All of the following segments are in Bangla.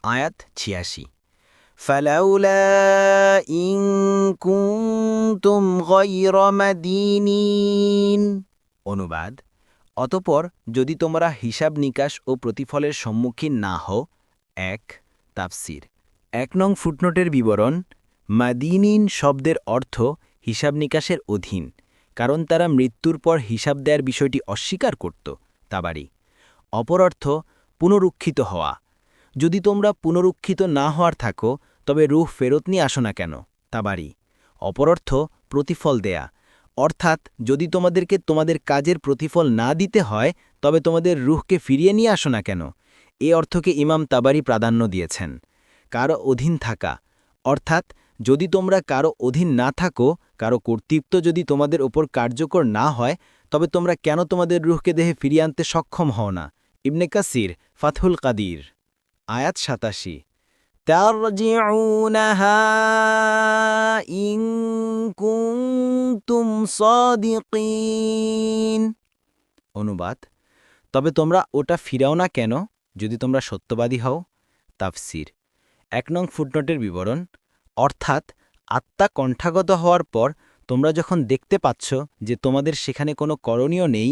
আয়াত ৮৬ ফালাউলা ইন কুনতুম গায়রা মাদিনিন। অনুবাদ, অতঃপর যদি তোমরা হিসাব নিকাশ ও প্রতিফলের সম্মুখীন না হও। ১ তাফসির। ১ নং ফুটনোটের বিবরণ, মাদিনিন শব্দের অর্থ হিসাব নিকাশের অধীন, কারণ তারা মৃত্যুর পর হিসাব দেয়ার বিষয়টি অস্বীকার করত। তাবারি। অপর অর্থ পুনরুক্ষিত হওয়া। যদি তোমরা পুনরুক্ষিত না হওয়ার থাকো তবে রূহ ফেরত নিয়ে আসো না কেন। তাবারি। অপর অর্থ প্রতিফল দেয়া, অর্থাৎ যদি তোমাদেরকে তোমাদের কাজের প্রতিফল না দিতে হয় তবে তোমাদের রূহকে ফিরিয়ে নিয়ে আসো না কেন। এ অর্থকে ইমাম তাবারি প্রাধান্য দিয়েছেন। কারো অধীন থাকা, অর্থাৎ যদি তোমরা কারো অধীন না থাকো, কারো কর্তৃত্ব যদি তোমাদের ওপর কার্যকর না হয়, তবে তোমরা কেন তোমাদের রূহকে দেহে ফিরিয়ে আনতে সক্ষম হও না। ইবনে কাসির, ফাতহুল কাদির। আয়াত ৮৭ তারজিউনাহা ইন কুনতুম সাদিকিন। অনুবাদ, তবে তোমরা ওটা ফিরাও না কেন যদি তোমরা সত্যবাদী হও। তাফসির। ১ নং ফুটনোটের বিবরণ, অর্থাৎ আত্মা কণ্ঠাগত হওয়ার পর তোমরা যখন দেখতে পাচ্ছ যে তোমাদের সেখানে কোনো করণীয় নেই,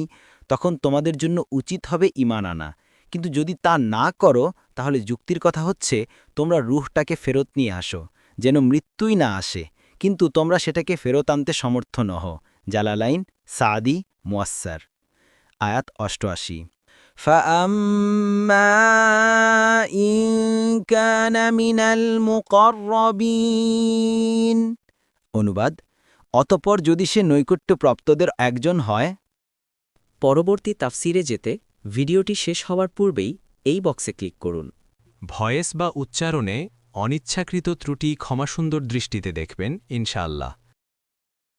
তখন তোমাদের জন্য উচিত হবে ঈমান আনা। কিন্তু যদি তা না করো তাহলে যুক্তির কথা হচ্ছে তোমরা রূহটাকে ফেরত নিয়ে আসো, যেন মৃত্যুই না আসে, কিন্তু তোমরা সেটাকে ফেরত আনতে সমর্থ নহ। জালালাইন, সাদি, মুয়াস্সার। আয়াত ৮৮ فأما إن كان من المقربين। অনুবাদ, অতঃপর যদি সে নৈকট্যপ্রাপ্তদের একজন হয়। পরবর্তী তাফসিরে যেতে ভিডিওটি শেষ হওয়ার পূর্বেই এই বক্সে ক্লিক করুন। ভয়েস বা উচ্চারণে অনিচ্ছাকৃত ত্রুটি ক্ষমাসুন্দর দৃষ্টিতে দেখবেন ইনশাআল্লাহ।